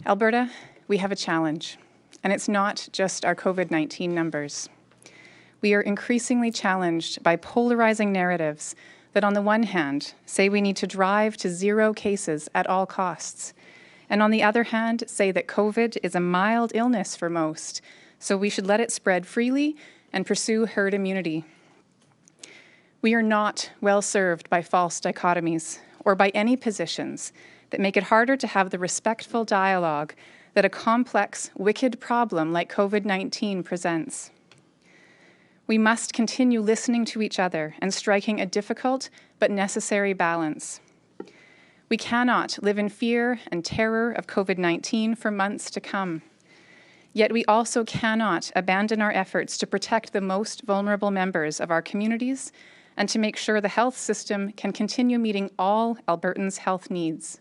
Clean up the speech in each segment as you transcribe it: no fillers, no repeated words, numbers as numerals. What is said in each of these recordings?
Alberta, we have a challenge, and it's not just our COVID-19 numbers. We are increasingly challenged by polarizing narratives that on the one hand say we need to drive to zero cases at all costs, and on the other hand say that COVID is a mild illness for most, so we should let it spread freely and pursue herd immunity. We are not well served by false dichotomies or by any positions that make it harder to have the respectful dialogue that a complex, wicked problem like COVID-19 presents. We must continue listening to each other and striking a difficult but necessary balance. We cannot live in fear and terror of COVID-19 for months to come. Yet we also cannot abandon our efforts to protect the most vulnerable members of our communities and to make sure the health system can continue meeting all Albertans' health needs.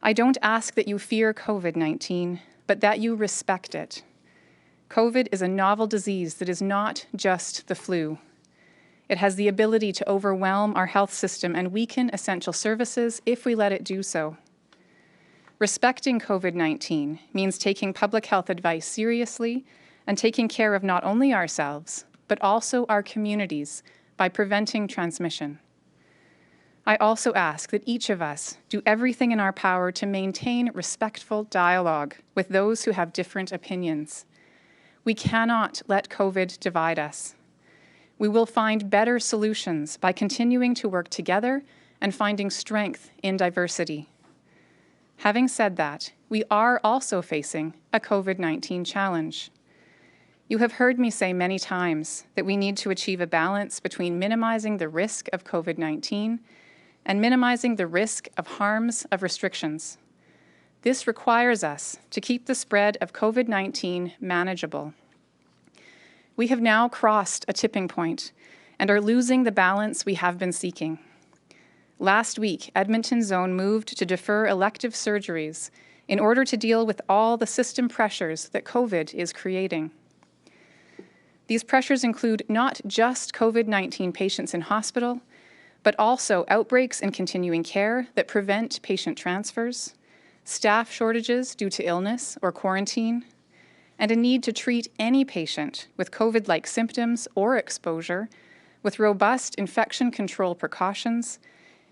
I don't ask that you fear COVID-19, but that you respect it. COVID is a novel disease that is not just the flu. It has the ability to overwhelm our health system and weaken essential services if we let it do so. Respecting COVID-19 means taking public health advice seriously and taking care of not only ourselves, but also our communities by preventing transmission. I also ask that each of us do everything in our power to maintain respectful dialogue with those who have different opinions. We cannot let COVID divide us. We will find better solutions by continuing to work together and finding strength in diversity. Having said that, we are also facing a COVID-19 challenge. You have heard me say many times that we need to achieve a balance between minimizing the risk of COVID-19 and minimizing the risk of harms of restrictions. This requires us to keep the spread of COVID-19 manageable. We have now crossed a tipping point and are losing the balance we have been seeking. Last week, Edmonton Zone moved to defer elective surgeries in order to deal with all the system pressures that COVID is creating. These pressures include not just COVID-19 patients in hospital, but also outbreaks in continuing care that prevent patient transfers, staff shortages due to illness or quarantine, and a need to treat any patient with COVID-like symptoms or exposure with robust infection control precautions,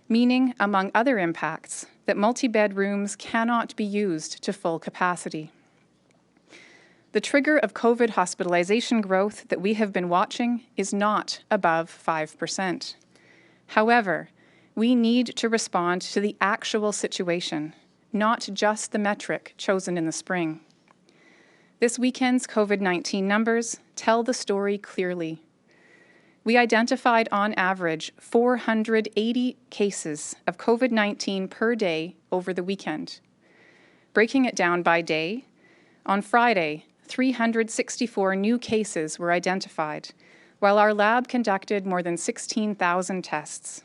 meaning, among other impacts, that multi-bed rooms cannot be used to full capacity. The trigger of COVID hospitalization growth that we have been watching is not above 5%. However, we need to respond to the actual situation, not just the metric chosen in the spring. This weekend's COVID-19 numbers tell the story clearly. We identified on average 480 cases of COVID-19 per day over the weekend. Breaking it down by day, on Friday, 364 new cases were identified, while our lab conducted more than 16,000 tests.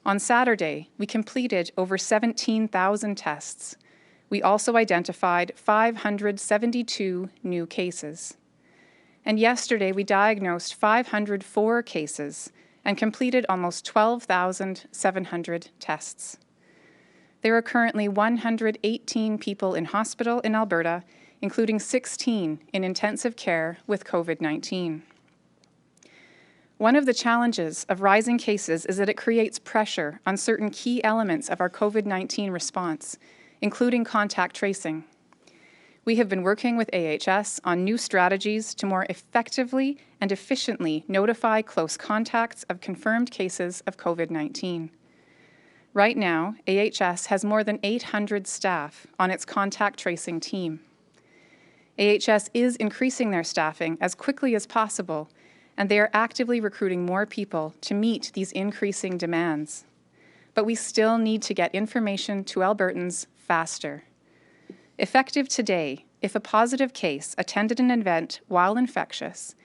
On Saturday, we completed over 17,000 tests. We also identified 572 new cases. And yesterday, we diagnosed 504 cases and completed almost 12,700 tests. There are currently 118 people in hospital in Alberta, including 16 in intensive care with COVID-19. One of the challenges of rising cases is that it creates pressure on certain key elements of our COVID-19 response, including contact tracing. We have been working with AHS on new strategies to more effectively and efficiently notify close contacts of confirmed cases of COVID-19. Right now, AHS has more than 800 staff on its contact tracing team. AHS is increasing their staffing as quickly as possible, and they are actively recruiting more people to meet these increasing demands. But we still need to get information to Albertans faster. Effective today, if a positive case attended an event while infectious,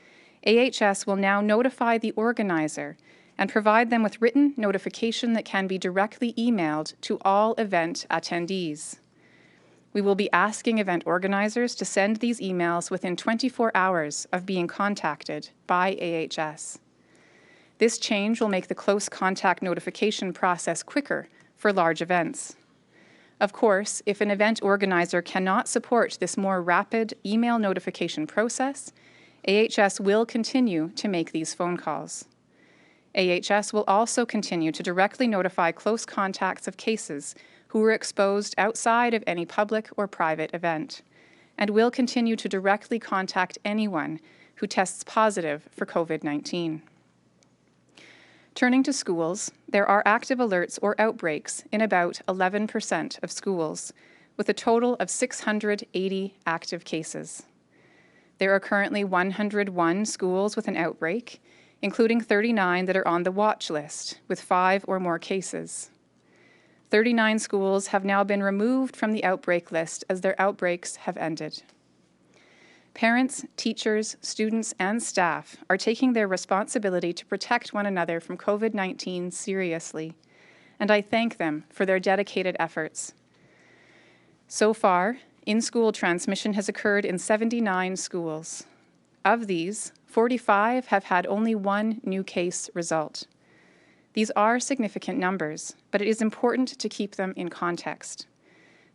AHS will now notify the organizer and provide them with written notification that can be directly emailed to all event attendees. We will be asking event organizers to send these emails within 24 hours of being contacted by AHS. This change will make the close contact notification process quicker for large events. Of course, if an event organizer cannot support this more rapid email notification process, AHS will continue to make these phone calls. AHS will also continue to directly notify close contacts of cases who were exposed outside of any public or private event, and will continue to directly contact anyone who tests positive for COVID-19. Turning to schools, there are active alerts or outbreaks in about 11% of schools, with a total of 680 active cases. There are currently 101 schools with an outbreak, including 39 that are on the watch list, with 5 or more cases. 39 schools have now been removed from the outbreak list as their outbreaks have ended. Parents, teachers, students, and staff are taking their responsibility to protect one another from COVID-19 seriously, and I thank them for their dedicated efforts. So far, in-school transmission has occurred in 79 schools. Of these, 45 have had only one new case result. These are significant numbers, but it is important to keep them in context.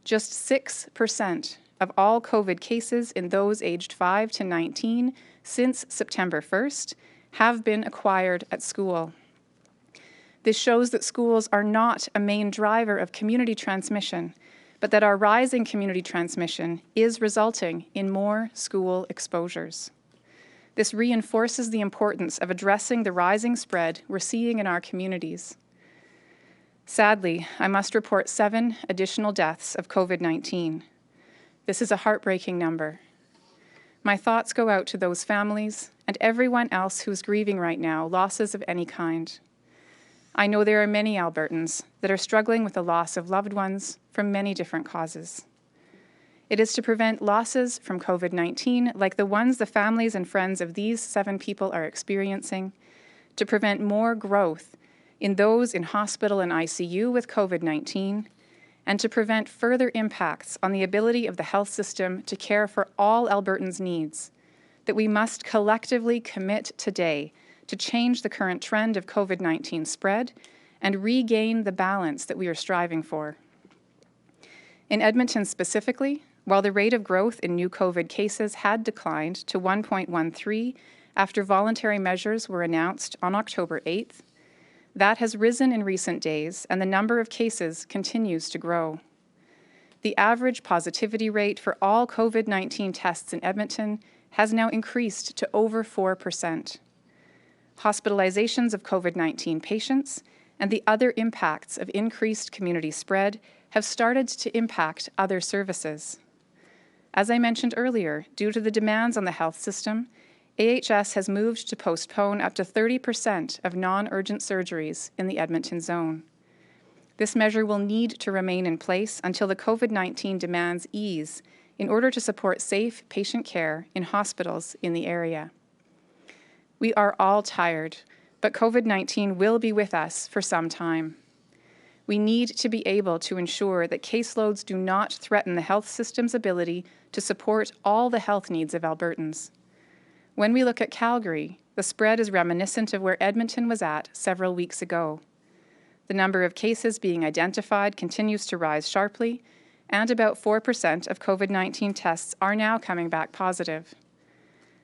Just 6% of all COVID cases in those aged 5 to 19 since September 1st have been acquired at school. This shows that schools are not a main driver of community transmission, but that our rising community transmission is resulting in more school exposures. This reinforces the importance of addressing the rising spread we're seeing in our communities. Sadly, I must report 7 additional deaths of COVID-19. This is a heartbreaking number. My thoughts go out to those families and everyone else who is grieving right now losses of any kind. I know there are many Albertans that are struggling with the loss of loved ones from many different causes. It is to prevent losses from COVID-19 like the ones the families and friends of these 7 people are experiencing, to prevent more growth in those in hospital and ICU with COVID-19, and to prevent further impacts on the ability of the health system to care for all Albertans' needs, that we must collectively commit today to change the current trend of COVID-19 spread and regain the balance that we are striving for. In Edmonton specifically, while the rate of growth in new COVID cases had declined to 1.13 after voluntary measures were announced on October 8th, that has risen in recent days, and the number of cases continues to grow. The average positivity rate for all COVID-19 tests in Edmonton has now increased to over 4%. Hospitalizations of COVID-19 patients and the other impacts of increased community spread have started to impact other services. As I mentioned earlier, due to the demands on the health system, AHS has moved to postpone up to 30% of non-urgent surgeries in the Edmonton zone. This measure will need to remain in place until the COVID-19 demands ease in order to support safe patient care in hospitals in the area. We are all tired, but COVID-19 will be with us for some time. We need to be able to ensure that caseloads do not threaten the health system's ability to support all the health needs of Albertans. When we look at Calgary, the spread is reminiscent of where Edmonton was at several weeks ago. The number of cases being identified continues to rise sharply, and about 4% of COVID-19 tests are now coming back positive.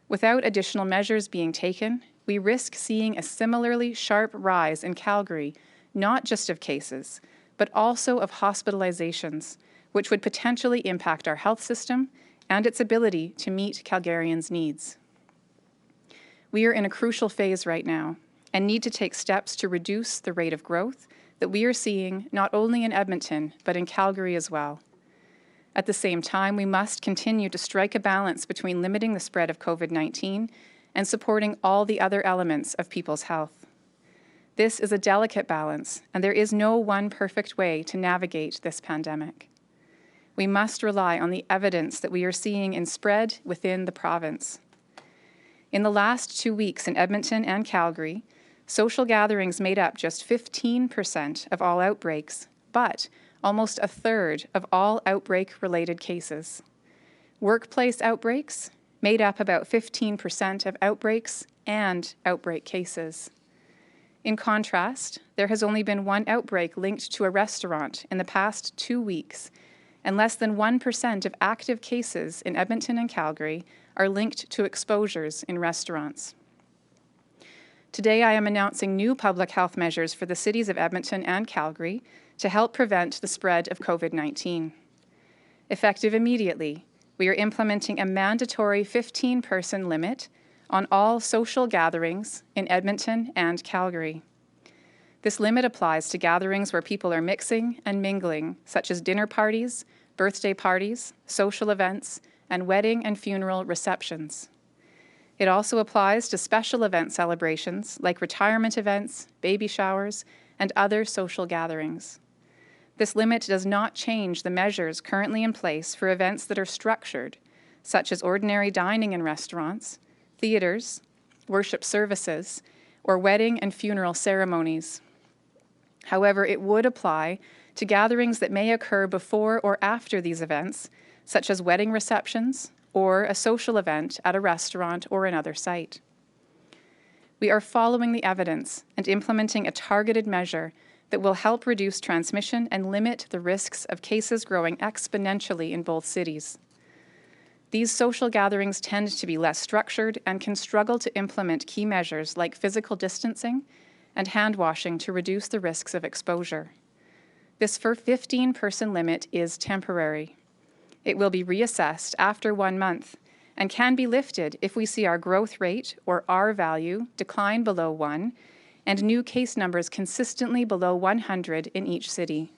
Without additional measures being taken, we risk seeing a similarly sharp rise in Calgary, not just of cases, but also of hospitalizations, which would potentially impact our health system and its ability to meet Calgarians' needs. We are in a crucial phase right now and need to take steps to reduce the rate of growth that we are seeing not only in Edmonton, but in Calgary as well. At the same time, we must continue to strike a balance between limiting the spread of COVID-19 and supporting all the other elements of people's health. This is a delicate balance, and there is no one perfect way to navigate this pandemic. We must rely on the evidence that we are seeing in spread within the province. In the last 2 weeks in Edmonton and Calgary, social gatherings made up just 15% of all outbreaks, but almost a third of all outbreak-related cases. Workplace outbreaks made up about 15% of outbreaks and outbreak cases. In contrast, there has only been one outbreak linked to a restaurant in the past 2 weeks, and less than 1% of active cases in Edmonton and Calgary are linked to exposures in restaurants. Today, I am announcing new public health measures for the cities of Edmonton and Calgary to help prevent the spread of COVID-19. Effective immediately, we are implementing a mandatory 15-person limit on all social gatherings in Edmonton and Calgary. This limit applies to gatherings where people are mixing and mingling, such as dinner parties, birthday parties, social events, and wedding and funeral receptions. It also applies to special event celebrations like retirement events, baby showers, and other social gatherings. This limit does not change the measures currently in place for events that are structured, such as ordinary dining in restaurants, theaters, worship services, or wedding and funeral ceremonies. However, it would apply to gatherings that may occur before or after these events, such as wedding receptions or a social event at a restaurant or another site. We are following the evidence and implementing a targeted measure that will help reduce transmission and limit the risks of cases growing exponentially in both cities. These social gatherings tend to be less structured and can struggle to implement key measures like physical distancing and hand washing to reduce the risks of exposure. This 15-person limit is temporary. It will be reassessed after 1 month and can be lifted if we see our growth rate, or R value, decline below 1 and new case numbers consistently below 100 in each city.